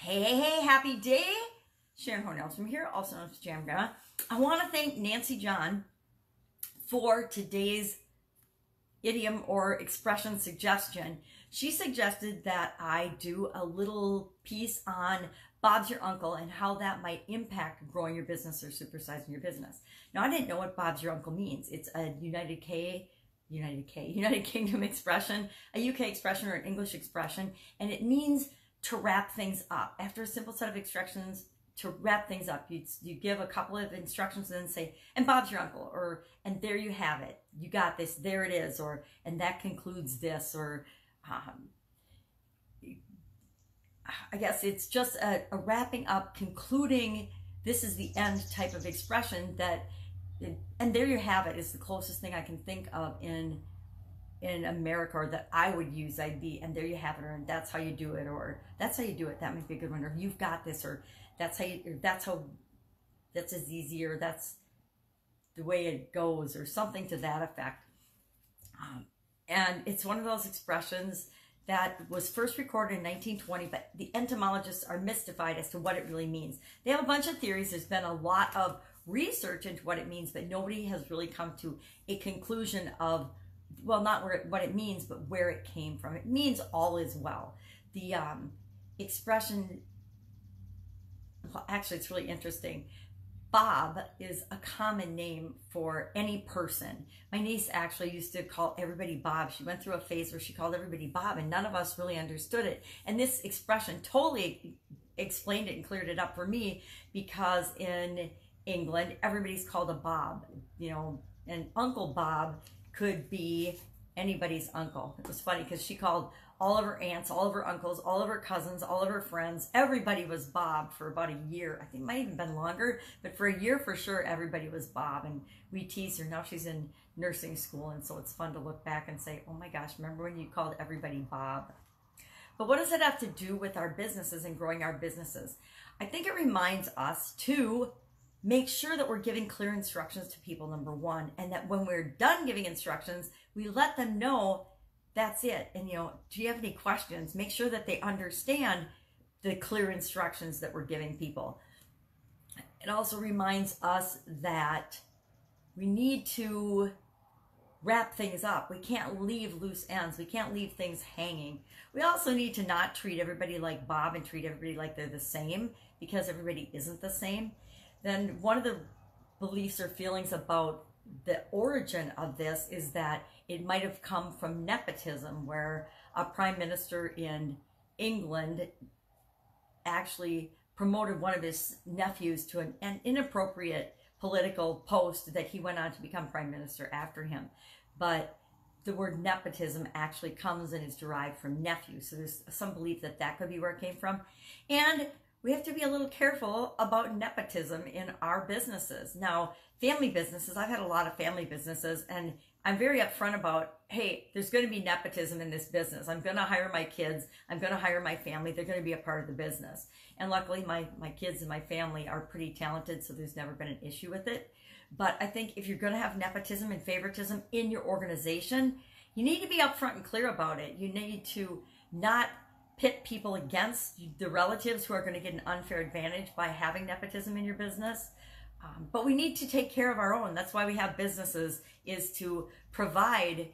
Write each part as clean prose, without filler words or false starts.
Hey, happy day. Sharon Horne-Ellstrom here, also known as Jam Grandma. I want to thank Nancy John for today's idiom or expression suggestion. She suggested that I do a little piece on Bob's your uncle and how that might impact growing your business or supersizing your business. Now, I didn't know what Bob's your uncle means. It's a United Kingdom expression, a UK expression, or an English expression, and it means to wrap things up. After a simple set of instructions, to wrap things up, you give a couple of instructions and then say, and Bob's your uncle, or, and there you have it. You got this, there it is, or, and that concludes this, or, I guess it's just a wrapping up, concluding, this is the end type of expression that, and there you have it is the closest thing I can think of in America, or that I would use. I'd be, and there you have it, or that's how you do it, or that's how you do it. That might be a good one, or you've got this, or that's as easy, or that's the way it goes, or something to that effect. And it's one of those expressions that was first recorded in 1920, but the etymologists are mystified as to what it really means. They have a bunch of theories. There's been a lot of research into what it means, but nobody has really come to a conclusion of, well, not what it means, but where it came from. It means all is well. The expression, well, actually, it's really interesting. Bob is a common name for any person. My niece actually used to call everybody Bob. She went through a phase where she called everybody Bob, and none of us really understood it. And this expression totally explained it and cleared it up for me, because in England, everybody's called a Bob, you know, and Uncle Bob could be anybody's uncle. It was funny because she called all of her aunts, all of her uncles, all of her cousins, all of her friends. Everybody was Bob for about a year. I think it might have even been longer, but for a year for sure, everybody was Bob. And we teased her. Now she's in nursing school, and so it's fun to look back and say, oh my gosh, remember when you called everybody Bob? But what does it have to do with our businesses and growing our businesses? I think it reminds us to make sure that we're giving clear instructions to people, number one, and that when we're done giving instructions, we let them know that's it. And, you know, do you have any questions? Make sure that they understand the clear instructions that we're giving people. It also reminds us that we need to wrap things up. We can't leave loose ends. We can't leave things hanging. We also need to not treat everybody like Bob and treat everybody like they're the same, because everybody isn't the same. Then one of the beliefs or feelings about the origin of this is that it might have come from nepotism, where a prime minister in England actually promoted one of his nephews to an inappropriate political post that he went on to become prime minister after him. But the word nepotism actually comes and is derived from nephew. So there's some belief that that could be where it came from. And we have to be a little careful about nepotism in our businesses. Now, family businesses, I've had a lot of family businesses, and I'm very upfront about, hey, there's going to be nepotism in this business. I'm going to hire my kids. I'm going to hire my family. They're going to be a part of the business. And luckily, my kids and my family are pretty talented, so there's never been an issue with it. But I think if you're going to have nepotism and favoritism in your organization, you need to be upfront and clear about it. You need to not pit people against the relatives who are going to get an unfair advantage by having nepotism in your business. But we need to take care of our own. That's why we have businesses, is to provide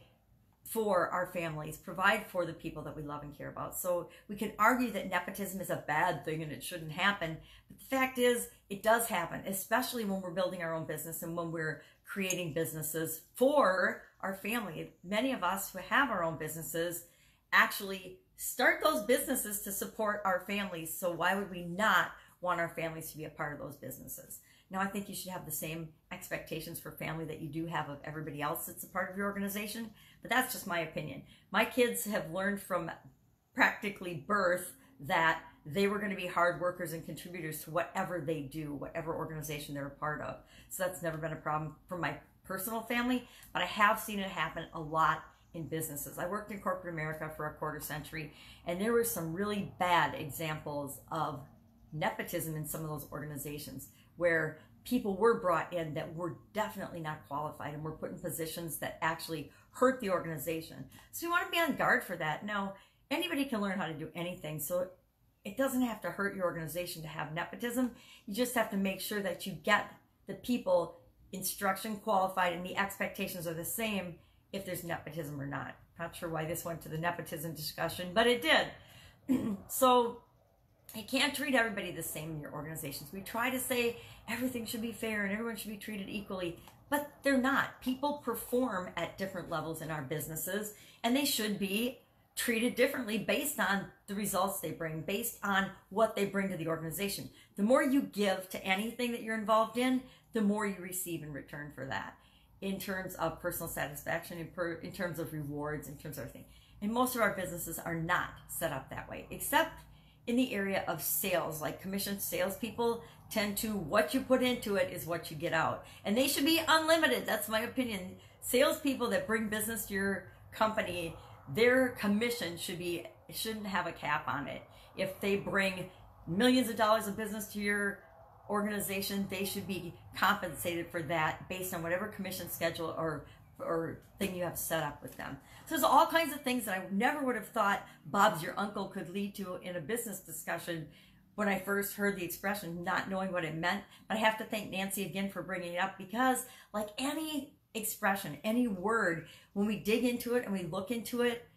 for our families, provide for the people that we love and care about. So we can argue that nepotism is a bad thing and it shouldn't happen. But the fact is, it does happen, especially when we're building our own business and when we're creating businesses for our family. Many of us who have our own businesses actually start those businesses to support our families. So why would we not want our families to be a part of those businesses? Now, I think you should have the same expectations for family that you do have of everybody else that's a part of your organization, but that's just my opinion. My kids have learned from practically birth that they were going to be hard workers and contributors to whatever they do, whatever organization they're a part of. So that's never been a problem for my personal family, but I have seen it happen a lot in businesses. I worked in corporate America for a quarter century, and there were some really bad examples of nepotism in some of those organizations, where people were brought in that were definitely not qualified and were put in positions that actually hurt the organization. So we want to be on guard for that. Now, anybody can learn how to do anything. So it doesn't have to hurt your organization to have nepotism. You just have to make sure that you get the people instruction qualified and the expectations are the same if there's nepotism or not. Not sure why this went to the nepotism discussion, but it did. So you can't treat everybody the same in your organizations. We try to say everything should be fair and everyone should be treated equally, but they're not. People perform at different levels in our businesses, and they should be treated differently based on the results they bring, based on what they bring to the organization. The more you give to anything that you're involved in, the more you receive in return for that, in terms of personal satisfaction, in terms of rewards, in terms of everything. And most of our businesses are not set up that way, except in the area of sales. Like commissioned salespeople tend to, what you put into it is what you get out. And they should be unlimited. That's my opinion. Salespeople that bring business to your company, their commission shouldn't have a cap on it. If they bring millions of dollars of business to your organization, they should be compensated for that based on whatever commission schedule or thing you have set up with them. So there's all kinds of things that I never would have thought Bob's your uncle could lead to in a business discussion when I first heard the expression, not knowing what it meant. But I have to thank Nancy again for bringing it up, because like any expression, any word, when we dig into it and we look into it,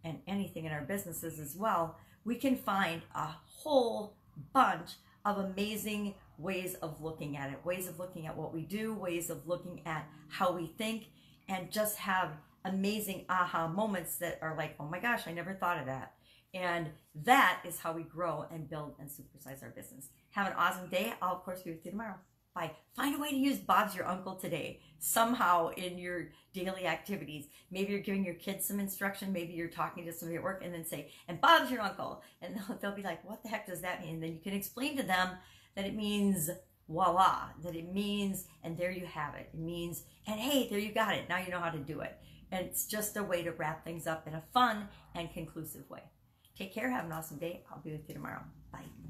and anything in our businesses as well, we can find a whole bunch of amazing ways of looking at it, ways of looking at what we do, ways of looking at how we think, and just have amazing aha moments that are like, oh my gosh, I never thought of that. And that is how we grow and build and supersize our business. Have an awesome day. I'll, of course, be with you tomorrow. Bye. Find a way to use Bob's your uncle today, somehow in your daily activities. Maybe you're giving your kids some instruction. Maybe you're talking to somebody at work and then say, and Bob's your uncle. And they'll be like, what the heck does that mean? And then you can explain to them that it means voila, that it means, and there you have it. It means, and hey, there you got it. Now you know how to do it. And it's just a way to wrap things up in a fun and conclusive way. Take care. Have an awesome day. I'll be with you tomorrow. Bye.